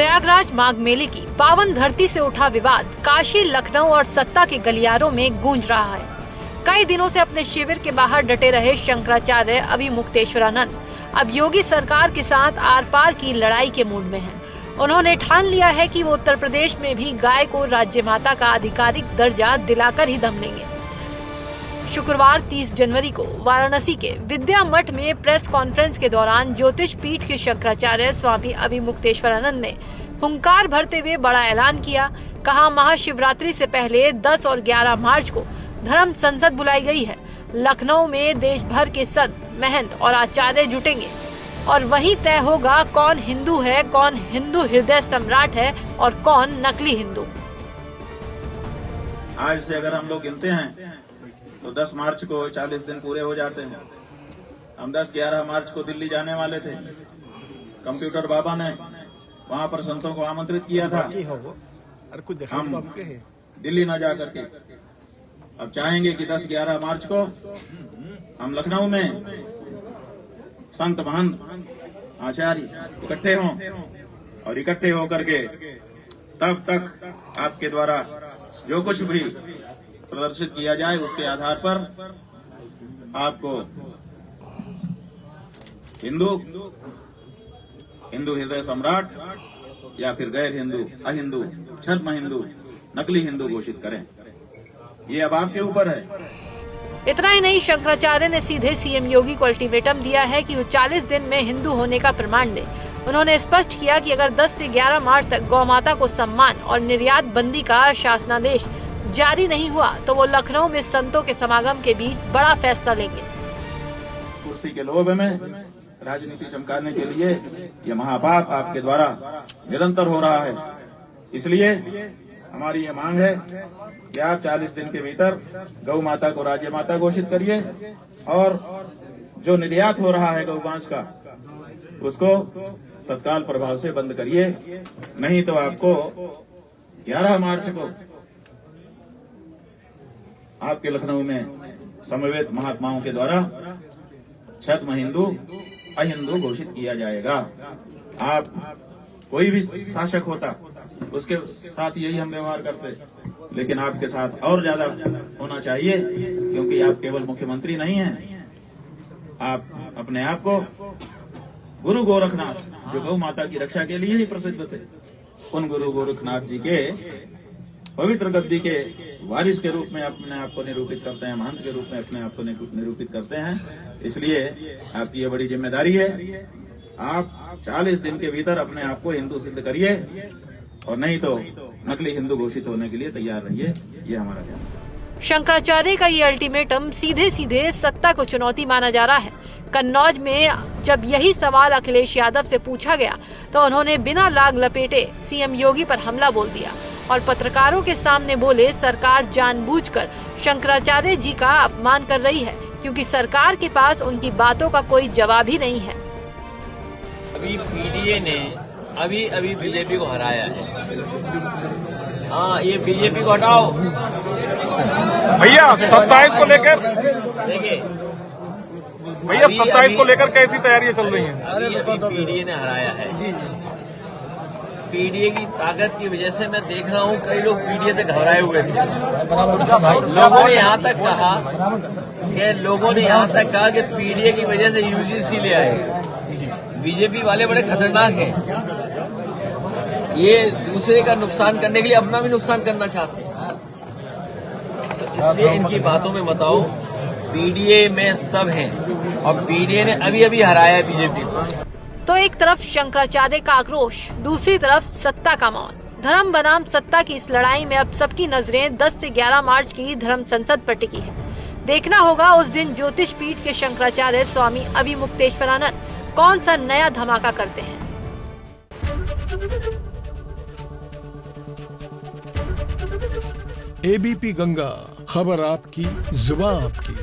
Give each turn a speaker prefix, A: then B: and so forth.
A: प्रयागराज माघ मेले की पावन धरती से उठा विवाद काशी, लखनऊ और सत्ता के गलियारों में गूंज रहा है। कई दिनों से अपने शिविर के बाहर डटे रहे शंकराचार्य अभिमुक्तेश्वरानंद अब योगी सरकार के साथ आर पार की लड़ाई के मूड में हैं। उन्होंने ठान लिया है कि वो उत्तर प्रदेश में भी गाय को राज्य माता का आधिकारिक दर्जा दिलाकर ही दम लेंगे। शुक्रवार 30 जनवरी को वाराणसी के विद्या मठ में प्रेस कॉन्फ्रेंस के दौरान ज्योतिष पीठ के शंकराचार्य स्वामी अभिमुक्तेश्वरानंद ने हुंकार भरते हुए बड़ा ऐलान किया। कहा, महाशिवरात्रि से पहले 10 और 11 मार्च को धर्म संसद बुलाई गई है। लखनऊ में देश भर के संत, महंत और आचार्य जुटेंगे और वहीं तय होगा कौन हिंदू है, कौन हिंदू हृदय सम्राट है और कौन नकली हिंदू।
B: आज से अगर हम लोग गिनते हैं तो 10 मार्च को 40 दिन पूरे हो जाते हैं। हम 10-11 मार्च को दिल्ली जाने वाले थे। कंप्यूटर बाबा ने वहां पर संतों को आमंत्रित किया था। हम दिल्ली न जा करके अब चाहेंगे कि 10-11 मार्च को हम लखनऊ में संत, महंत, आचार्य इकट्ठे हों और इकट्ठे होकर के तब तक आपके द्वारा जो कुछ भी प्रदर्शित किया जाए उसके आधार पर आपको हिंदू हृदय सम्राट या फिर गैर हिंदू, अहिंदू, छद्म हिंदू, नकली हिंदू घोषित करें। ये अब आपके ऊपर है।
A: इतना ही नहीं, शंकराचार्य ने सीधे सीएम योगी को अल्टीमेटम दिया है कि वो 40 दिन में हिंदू होने का प्रमाण दे। उन्होंने स्पष्ट किया कि अगर 10 से 11 मार्च तक गौ माता को सम्मान और निर्यात बंदी का शासनादेश जारी नहीं हुआ तो वो लखनऊ में संतों के समागम के बीच बड़ा फैसला लेंगे।
B: कुर्सी के लोभ में राजनीति चमकाने के लिए यह महापाप आपके द्वारा निरंतर हो रहा है। इसलिए हमारी ये मांग है कि आप 40 दिन के भीतर गौ माता को राज्य माता घोषित करिए और जो निर्यात हो रहा है गौ मांस का उसको तत्काल प्रभाव से बंद करिए। नहीं तो आपको 11 मार्च को आपके लखनऊ में समवेत महात्माओं के द्वारा छद्म हिंदू, अहिंदू घोषित किया जाएगा। आप कोई भी शासक होता उसके साथ यही हम व्यवहार करते, लेकिन आपके साथ और ज्यादा होना चाहिए क्योंकि आप केवल मुख्यमंत्री नहीं हैं। आप अपने आप को गुरु गोरखनाथ, जो गौ माता की रक्षा के लिए ही प्रसिद्ध थे, उन गुरु गोरखनाथ जी के पवित्र गद्दी के वारिस के रूप में अपने आप को निरूपित करते हैं, महंत के रूप में अपने आप को निरूपित करते हैं। इसलिए आपकी ये बड़ी जिम्मेदारी है। आप 40 दिन के भीतर अपने आप को हिंदू सिद्ध करिए और नहीं तो नकली हिंदू घोषित होने के लिए तैयार रहिए। ये हमारा कहना है।
A: शंकराचार्य का ये अल्टीमेटम सीधे सीधे सत्ता को चुनौती माना जा रहा है। कन्नौज में जब यही सवाल अखिलेश यादव से पूछा गया तो उन्होंने बिना लाग लपेटे सीएम योगी पर हमला बोल दिया और पत्रकारों के सामने बोले, सरकार जानबूझकर शंकराचार्य जी का अपमान कर रही है क्योंकि सरकार के पास उनकी बातों का कोई जवाब ही नहीं है।
C: अभी पीडीए ने अभी बीजेपी को हराया है। हाँ, ये बीजेपी को हटाओ
D: भैया। 27 को लेकर
C: देखिए
D: भैया 27 को लेकर कैसी तैयारियां चल रही हैं?
C: अभी पीडीए ने हराया है। पीडीए की ताकत की वजह से मैं देख रहा हूँ कई लोग पीडीए से घबराए हुए थे। लोगों ने यहाँ तक कहा कि पीडीए की वजह से यूजीसी ले आए। बीजेपी वाले बड़े खतरनाक हैं। ये दूसरे का नुकसान करने के लिए अपना भी नुकसान करना चाहते हैं। तो इसलिए इनकी बातों में मत आओ। पीडीए में सब हैं और पीडीए ने अभी हराया बीजेपी को।
A: तो एक तरफ शंकराचार्य का आक्रोश, दूसरी तरफ सत्ता का मौन। धर्म बनाम सत्ता की इस लड़ाई में अब सबकी नजरें 10 से 11 मार्च की धर्म संसद पर टिकी है। देखना होगा उस दिन ज्योतिष पीठ के शंकराचार्य स्वामी अभिमुक्तेश्वरानंद कौन सा नया धमाका करते हैं।
E: एबीपी गंगा, खबर आपकी, जुबान आपकी।